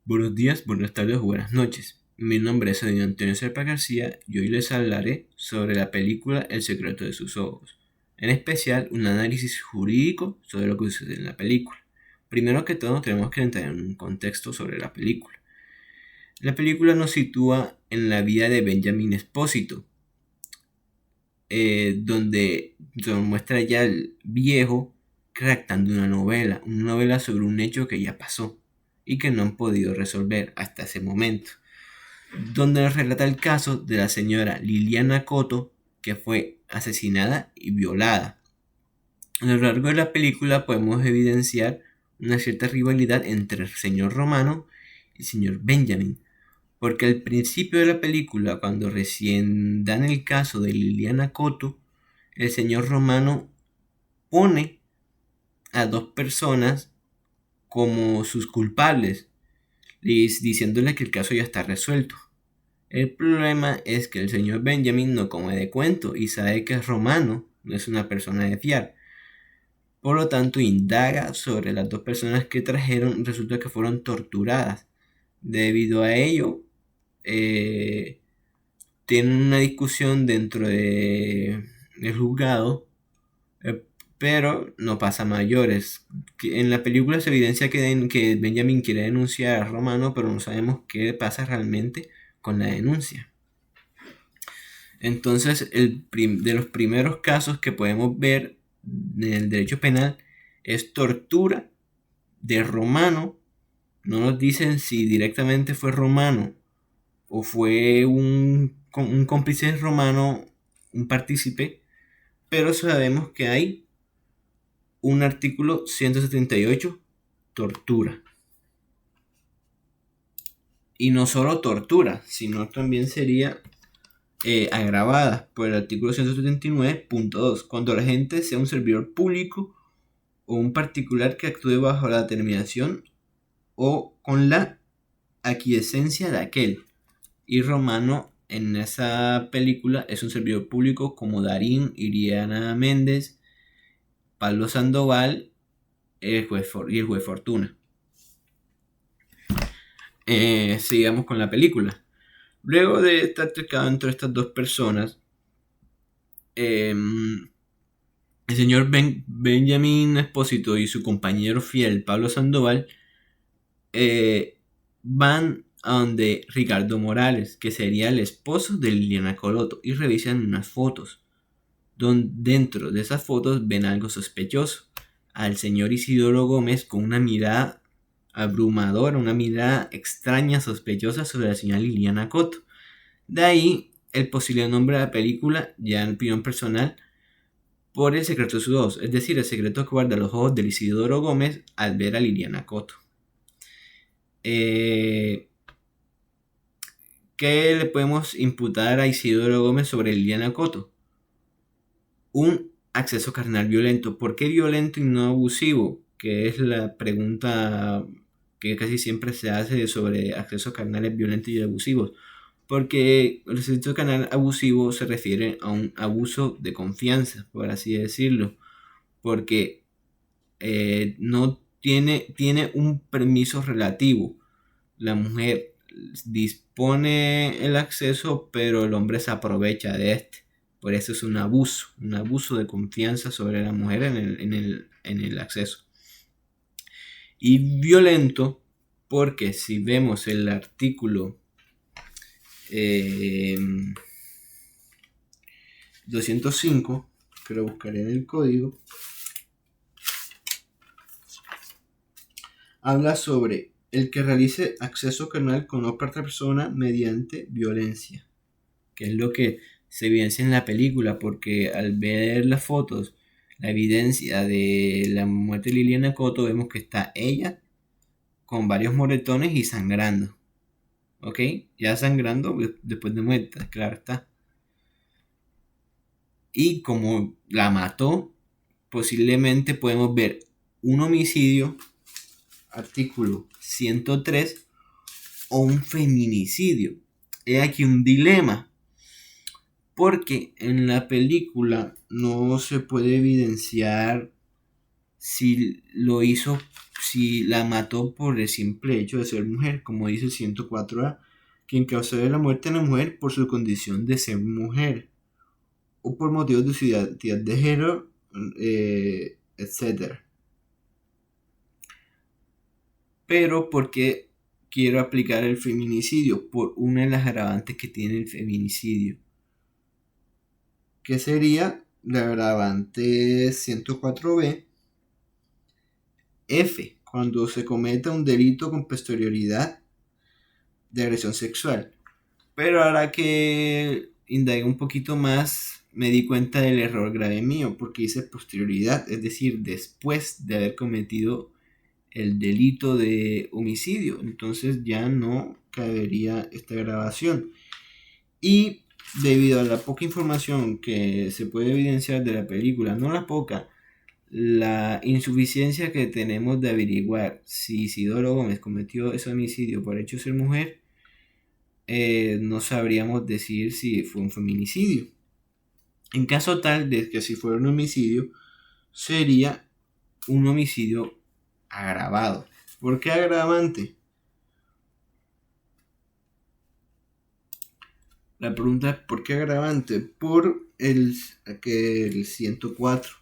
Buenos días, buenas tardes o buenas noches. Mi nombre es Adrián Antonio Serpa García y hoy les hablaré sobre la película El secreto de sus ojos, en especial un análisis jurídico sobre lo que sucede en la película. Primero que todo tenemos que entrar en un contexto sobre la película. La película nos sitúa en la vida de Benjamin Espósito, donde nos muestra ya el viejo redactando una novela sobre un hecho que ya pasó y que no han podido resolver hasta ese momento, donde relata el caso de la señora Liliana Cotto, que fue asesinada y violada. A lo largo de la película podemos evidenciar una cierta rivalidad entre el señor Romano y el señor Benjamin, porque al principio de la película, cuando recién dan el caso de Liliana Cotto, el señor Romano pone a dos personas como sus culpables, diciéndole que el caso ya está resuelto. El problema es que el señor Benjamin no come de cuento y sabe que Romano no es una persona de fiar. Por lo tanto, indaga sobre las dos personas que trajeron. Resulta que fueron torturadas. Debido a ello, tienen una discusión dentro del juzgado, eh, pero no pasa a mayores. En la película se evidencia que Benjamin quiere denunciar a Romano, pero no sabemos qué pasa realmente con la denuncia. Entonces, de los primeros casos que podemos ver en el derecho penal es tortura de Romano. No nos dicen si directamente fue Romano o fue un cómplice romano, un partícipe, pero sabemos que hay un artículo 178, tortura. Y no solo tortura, sino también sería agravada por el artículo 179.2, cuando la gente sea un servidor público o un particular que actúe bajo la determinación o con la aquiescencia de aquel. Y Romano en esa película es un servidor público como Darín, Iriana Méndez, Pablo Sandoval y el juez Fortuna. Sigamos con la película. Luego de estar tocado entre estas dos personas, el señor Benjamin Espósito y su compañero fiel Pablo Sandoval van a donde Ricardo Morales, que sería el esposo de Liliana Cotto, y revisan unas fotos. Dentro de esas fotos ven algo sospechoso. Al señor Isidoro Gómez con una mirada abrumadora, una mirada extraña, sospechosa sobre la señora Liliana Cotto. De ahí el posible nombre de la película, ya en opinión personal, por El secreto de sus ojos, es decir, el secreto que guarda los ojos de Isidoro Gómez al ver a Liliana Cotto. ¿Qué le podemos imputar a Isidoro Gómez sobre Liliana Cotto? Un acceso carnal violento. ¿Por qué violento y no abusivo? Que es la pregunta que casi siempre se hace sobre accesos carnales violentos y abusivos. Porque el acceso carnal abusivo se refiere a un abuso de confianza, por así decirlo. Porque no tiene un permiso relativo. La mujer dispone el acceso, pero el hombre se aprovecha de este. Por eso es un abuso de confianza sobre la mujer en el acceso. Y violento, porque si vemos el artículo 205, que lo buscaré en el código, habla sobre el que realice acceso carnal con otra persona mediante violencia, que es lo que se evidencia en la película, porque al ver las fotos, la evidencia de la muerte de Liliana Cotto, vemos que está ella con varios moretones y sangrando. ¿Ok? Ya sangrando después de muerta, claro está. Y como la mató, posiblemente podemos ver un homicidio, artículo 103, o un feminicidio. He aquí un dilema, porque en la película no se puede evidenciar si lo hizo si la mató por el simple hecho de ser mujer, como dice el 104A, quien causó la muerte de la mujer por su condición de ser mujer o por motivos de su identidad de género, etc. Pero ¿por qué quiero aplicar el feminicidio? Por una de las agravantes que tiene el feminicidio, que sería la agravante 104B F, cuando se cometa un delito con posterioridad de agresión sexual. Pero ahora que indagué un poquito más, me di cuenta del error grave mío, porque dice posterioridad, es decir, después de haber cometido el delito de homicidio. Entonces ya no cabería esta grabación. Y debido a la poca información que se puede evidenciar de la película, no la poca, la insuficiencia que tenemos de averiguar si Isidoro Gómez cometió ese homicidio por hecho de ser mujer, no sabríamos decir si fue un feminicidio. En caso tal de que si fuera un homicidio, sería un homicidio agravado. ¿Por qué agravante? La pregunta es ¿por qué agravante? Por el 104.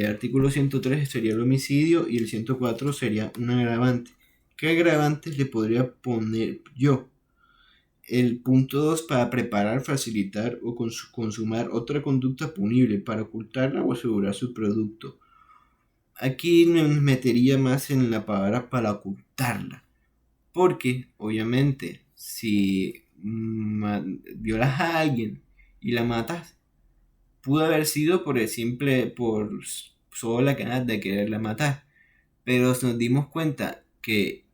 Artículo 103 sería el homicidio y el 104 sería un agravante. ¿Qué agravante le podría poner yo? El punto 2, para preparar, facilitar o consumar otra conducta punible para ocultarla o asegurar su producto. Aquí me metería más en la palabra para ocultarla, porque obviamente si violas a alguien y la matas, pudo haber sido por solo la ganas de quererla matar, pero nos dimos cuenta que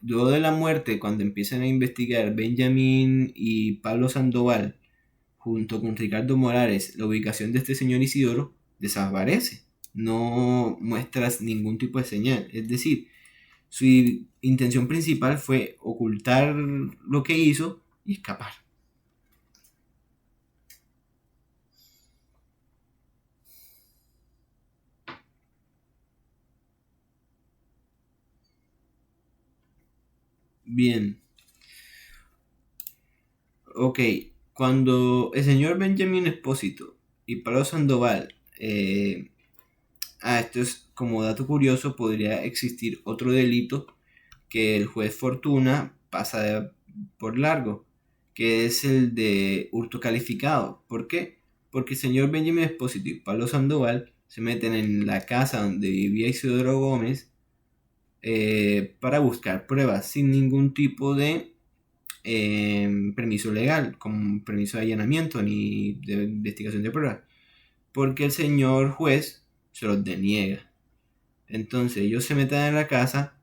luego de la muerte, cuando empiezan a investigar Benjamín y Pablo Sandoval, junto con Ricardo Morales, la ubicación de este señor Isidoro desaparece. No muestras ningún tipo de señal. Es decir, su intención principal fue ocultar lo que hizo y escapar. Bien. Ok. Cuando el señor Benjamín Espósito y Pablo Sandoval esto es como dato curioso, podría existir otro delito que el juez Fortuna pasa por largo, que es el de hurto calificado. ¿Por qué? Porque el señor Benjamín Espósito y Pablo Sandoval se meten en la casa donde vivía Isidoro Gómez para buscar pruebas sin ningún tipo de permiso legal, como permiso de allanamiento ni de investigación de pruebas, porque el señor juez se los deniega. Entonces ellos se meten en la casa.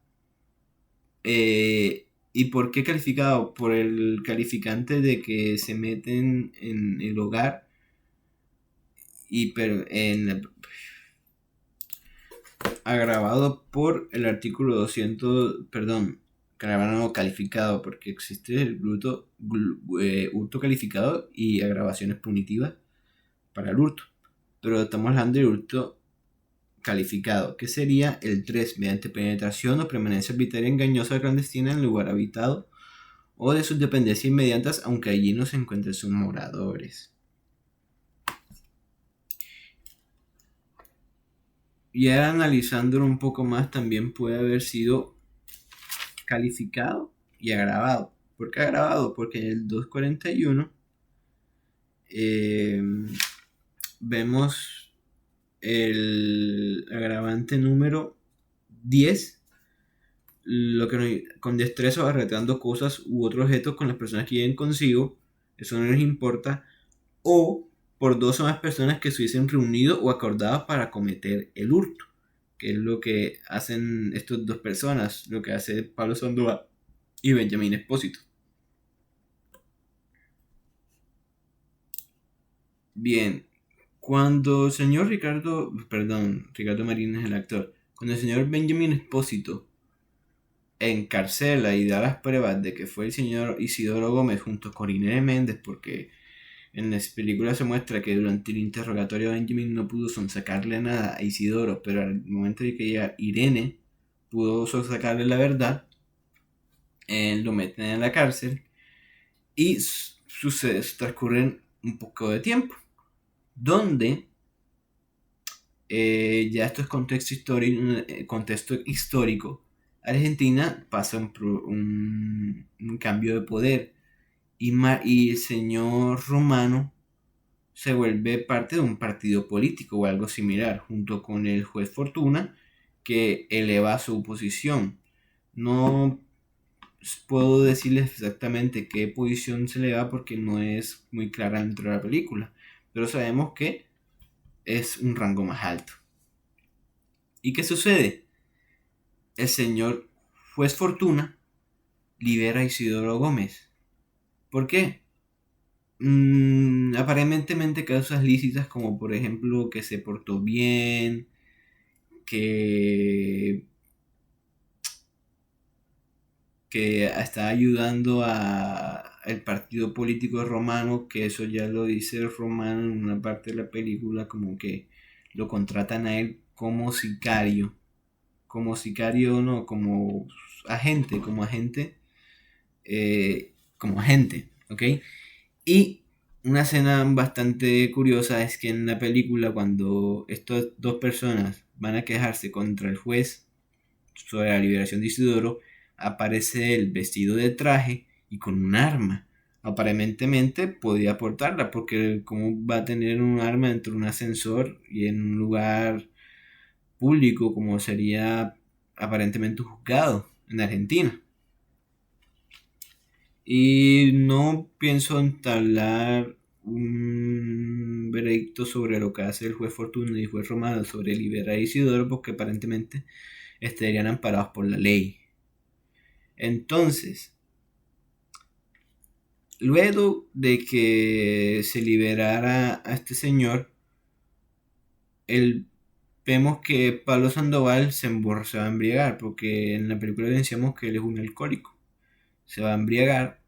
¿Y por qué calificado? Por el calificante de que se meten en el hogar y agravado por el artículo 200, perdón, agravado calificado, porque existe el hurto calificado y agravaciones punitivas para el hurto. Pero estamos hablando de hurto calificado, que sería el 3, mediante penetración o permanencia arbitraria engañosa o clandestina en el lugar habitado o de sus dependencias inmediatas, aunque allí no se encuentren sus moradores. Y ahora analizándolo un poco más, también puede haber sido calificado y agravado. ¿Por qué agravado? Porque en el 241 vemos el agravante número 10, lo que con destreza arreglando cosas u otros objetos con las personas que viven consigo, eso no les importa, o por dos o más personas que se hubiesen reunido o acordado para cometer el hurto, que es lo que hacen estas dos personas, lo que hace Pablo Sandoval y Benjamín Espósito. Bien, cuando el señor Ricardo Marín es el actor, cuando el señor Benjamín Espósito encarcela y da las pruebas de que fue el señor Isidoro Gómez junto con Inés Méndez, porque En la película se muestra que durante el interrogatorio Benjamin no pudo sonsacarle nada a Isidoro, pero al momento de que llega Irene pudo sonsacarle la verdad. Lo meten en la cárcel y transcurren un poco de tiempo, donde ya esto es contexto histórico. Argentina pasa un cambio de poder y el señor Romano se vuelve parte de un partido político o algo similar, junto con el juez Fortuna, que eleva su posición. No puedo decirles exactamente qué posición se le da porque no es muy clara dentro de la película, pero sabemos que es un rango más alto. ¿Y qué sucede? El señor juez Fortuna libera a Isidoro Gómez. ¿Por qué? Aparentemente causas lícitas como por ejemplo que se portó bien, que está ayudando al partido político romano, que eso ya lo dice Romano en una parte de la película, como que lo contratan a él como sicario no, como agente, ¿ok? Y una escena bastante curiosa es que en la película cuando estas dos personas van a quejarse contra el juez sobre la liberación de Isidoro, aparece el vestido de traje y con un arma. Aparentemente podía portarla, porque cómo va a tener un arma dentro de un ascensor y en un lugar público como sería aparentemente un juzgado en Argentina. Y no pienso entablar un veredicto sobre lo que hace el juez Fortuna y el juez Romano sobre liberar a Isidoro, porque aparentemente estarían amparados por la ley. Entonces, luego de que se liberara a este señor, vemos que Pablo Sandoval se va a embriagar, porque en la película decíamos que él es un alcohólico. Se va a embriagar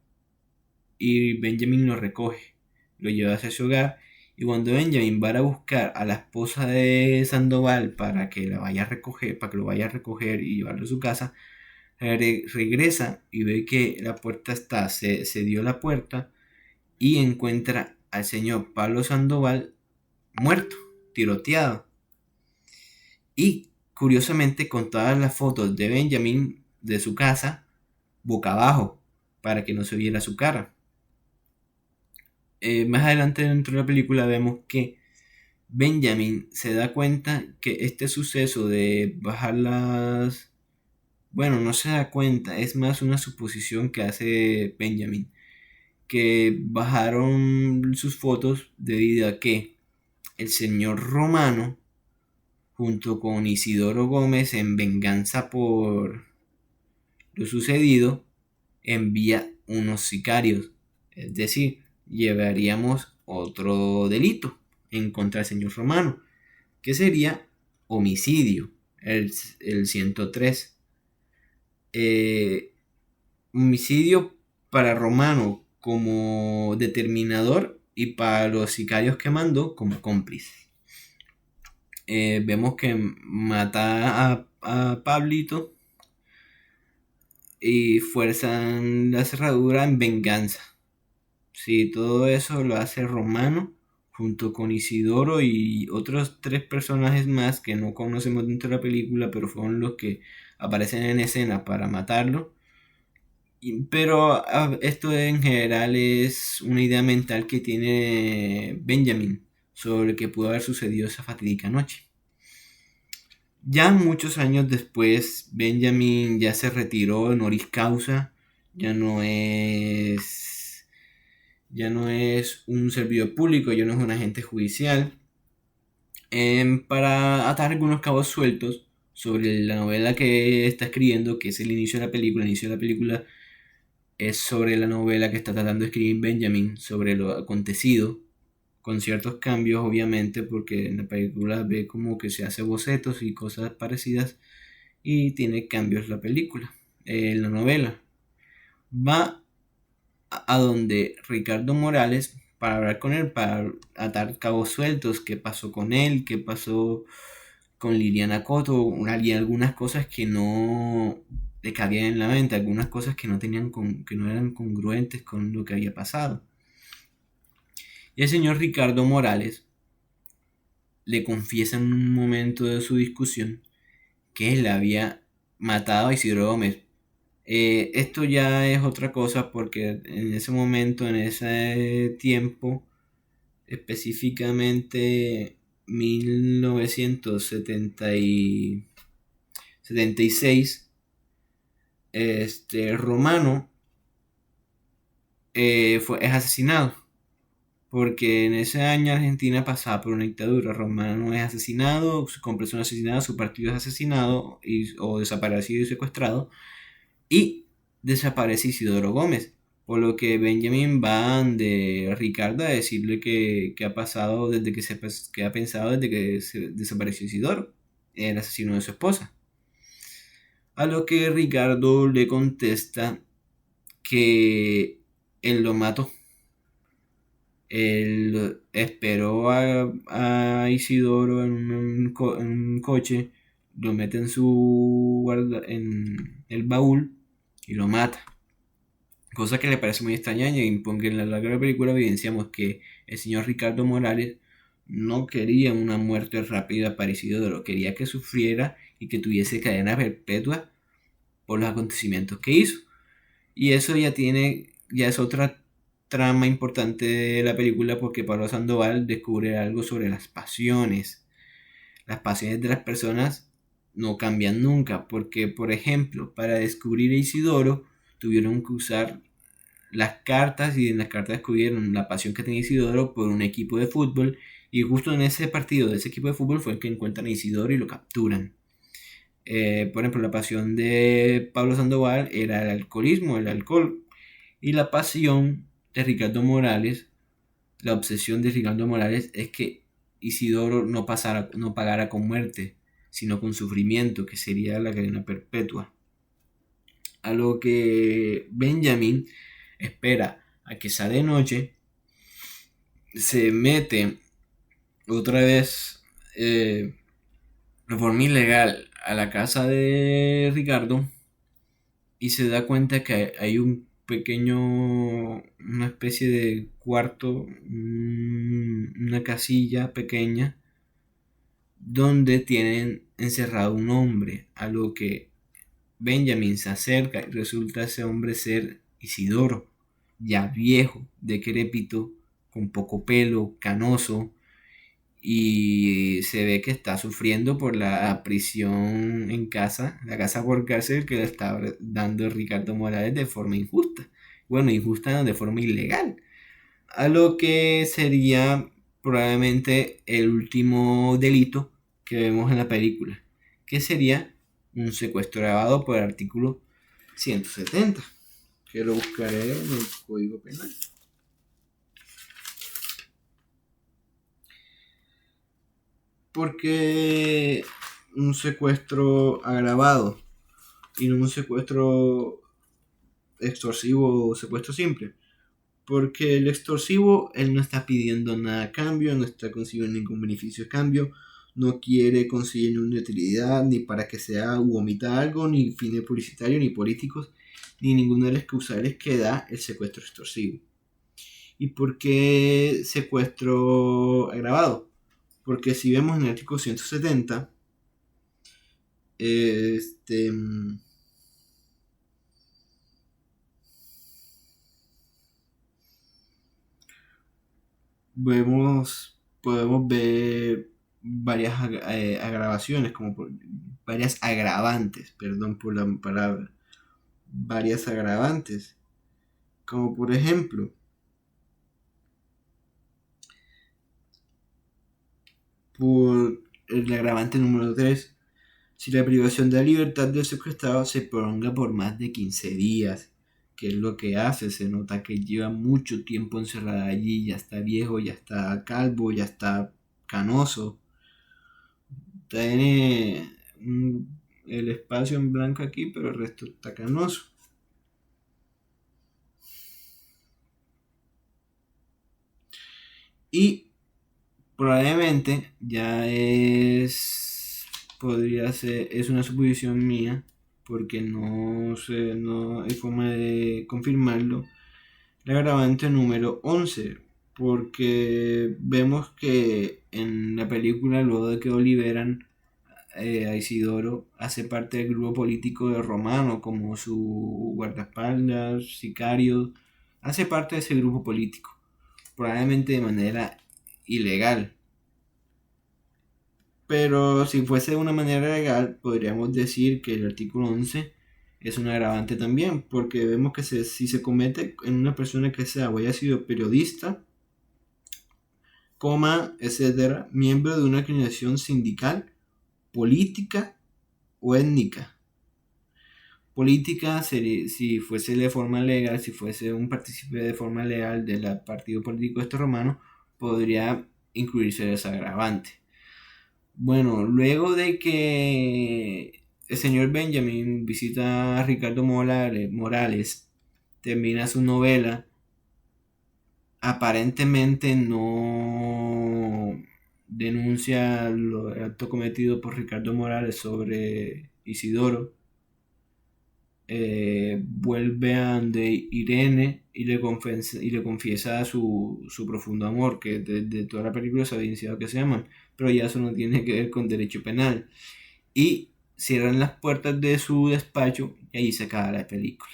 y Benjamin lo recoge, lo lleva hacia su hogar, y cuando Benjamin va a buscar a la esposa de Sandoval para que la vaya a recoger, para que lo vaya a recoger y llevarlo a su casa, regresa y ve que la puerta se dio la puerta y encuentra al señor Pablo Sandoval muerto, tiroteado. Y curiosamente con todas las fotos de Benjamin de su casa boca abajo para que no se viera su cara. Más adelante dentro de la película vemos que Benjamin se da cuenta que este suceso de bajar las... Bueno, no se da cuenta, es más una suposición que hace Benjamin, que bajaron sus fotos debido a que el señor Romano, junto con Isidoro Gómez, en venganza por lo sucedido, envía unos sicarios. Es decir, llevaríamos otro delito en contra del señor Romano, que sería homicidio, el 103. Homicidio para Romano como determinador y para los sicarios que mandó como cómplice. Vemos que mata a Pablito y fuerzan la cerradura en venganza. Sí, todo eso lo hace Romano junto con Isidoro y otros 3 personajes más que no conocemos dentro de la película, pero fueron los que aparecen en escena para matarlo. Pero esto en general es una idea mental que tiene Benjamin sobre lo que pudo haber sucedido esa fatídica noche. Ya muchos años después, Benjamin ya se retiró honoris causa, ya no es un servidor público, ya no es un agente judicial. Para atar algunos cabos sueltos sobre la novela que está escribiendo, que es el inicio de la película. El inicio de la película es sobre la novela que está tratando de escribir Benjamin, sobre lo acontecido, con ciertos cambios obviamente, porque en la película ve como que se hace bocetos y cosas parecidas, y tiene cambios la película, la novela. Va a donde Ricardo Morales para hablar con él, para atar cabos sueltos, qué pasó con él, qué pasó con Liliana Cotto, y algunas cosas que no le cabían en la mente, algunas cosas que no tenían que no eran congruentes con lo que había pasado. Y el señor Ricardo Morales le confiesa en un momento de su discusión que él había matado a Isidro Gómez. Esto ya es otra cosa porque en ese momento, en ese tiempo, específicamente 1976, Romano es asesinado. Porque en ese año Argentina pasaba por una dictadura. Romano es asesinado, con persona asesinada, su partido es asesinado o desaparecido y secuestrado. Y desaparece Isidoro Gómez. Por lo que Benjamin va de Ricardo a decirle que ha pasado desde que ha pensado desde que se desapareció Isidoro, el asesino de su esposa. A lo que Ricardo le contesta que él lo mató. Él esperó a Isidoro en un coche, lo mete en el baúl y lo mata. Cosa que le parece muy extraña, y porque en la larga película evidenciamos que el señor Ricardo Morales no quería una muerte rápida para Isidoro, quería que sufriera y que tuviese cadena perpetua por los acontecimientos que hizo. Y eso ya es otra trama importante de la película, porque Pablo Sandoval descubre algo sobre las pasiones. Las pasiones de las personas no cambian nunca, porque por ejemplo, para descubrir a Isidoro tuvieron que usar las cartas, y en las cartas descubrieron la pasión que tenía Isidoro por un equipo de fútbol, y justo en ese partido de ese equipo de fútbol fue el que encuentran a Isidoro y lo capturan. Por ejemplo, la pasión de Pablo Sandoval era el alcoholismo, el alcohol, y la pasión de Ricardo Morales, la obsesión de Ricardo Morales es que Isidoro no pagara con muerte, sino con sufrimiento, que sería la cadena perpetua. A lo que Benjamin espera a que sea de noche, se mete otra vez de forma ilegal a la casa de Ricardo y se da cuenta que hay una especie de cuarto, una casilla pequeña donde tienen encerrado un hombre, a lo que Benjamin se acerca y resulta ese hombre ser Isidoro, ya viejo, decrépito, con poco pelo, canoso, y se ve que está sufriendo por la prisión en casa, la casa por cárcel que le está dando Ricardo Morales de forma injusta. Bueno, injusta no, de forma ilegal. A lo que sería probablemente el último delito que vemos en la película, que sería un secuestro grabado por el artículo 170, que lo buscaré en el Código Penal. Porque un secuestro agravado y no un secuestro extorsivo o secuestro simple. Porque el extorsivo, él no está pidiendo nada a cambio, no está consiguiendo ningún beneficio a cambio, no quiere conseguir ninguna utilidad, ni para que sea u omita algo, ni fines publicitarios, ni políticos, ni ninguno de los causales que da el secuestro extorsivo. ¿Y por qué secuestro agravado? Porque si vemos en el artículo 170, podemos ver varias agravaciones, varias agravantes, perdón por la palabra, varias agravantes, como por ejemplo, por el agravante número 3, si la privación de la libertad del secuestrado se prolonga por más de 15 días, que es lo que hace, se nota que lleva mucho tiempo encerrada allí, ya está viejo, ya está calvo, ya está canoso, tiene el espacio en blanco aquí, pero el resto está canoso. Y probablemente es una suposición mía, porque no sé, no hay forma de confirmarlo, el agravante número 11, porque vemos que en la película, luego de que lo liberan, a Isidoro hace parte del grupo político de Romano, como su guardaespaldas, sicario, hace parte de ese grupo político, probablemente de manera ilegal. Pero si fuese de una manera legal, podríamos decir que el artículo 11 es un agravante también, porque vemos que si se comete en una persona que sea o haya sido periodista, coma, etcétera, miembro de una organización sindical, política o étnica. Política sería, si fuese de forma legal, si fuese un partícipe de forma legal del partido político este romano, podría incluirse ese agravante. Bueno, luego de que el señor Benjamin visita a Ricardo Morales, termina su novela, aparentemente no denuncia el acto cometido por Ricardo Morales sobre Isidoro. Vuelve a donde Irene y le confiesa su profundo amor, que desde toda la película se había iniciado que se aman, pero ya eso no tiene que ver con derecho penal. Y cierran las puertas de su despacho y ahí se acaba la película.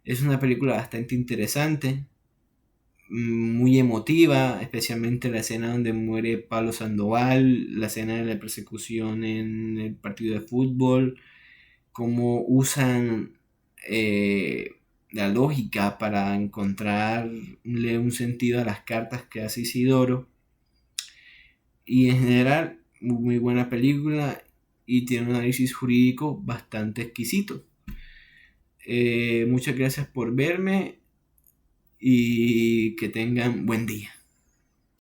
Es una película bastante interesante, muy emotiva, especialmente la escena donde muere Pablo Sandoval, la escena de la persecución en el partido de fútbol, cómo usan la lógica para encontrarle un sentido a las cartas que hace Isidoro. Y en general, muy buena película y tiene un análisis jurídico bastante exquisito. Muchas gracias por verme y que tengan buen día.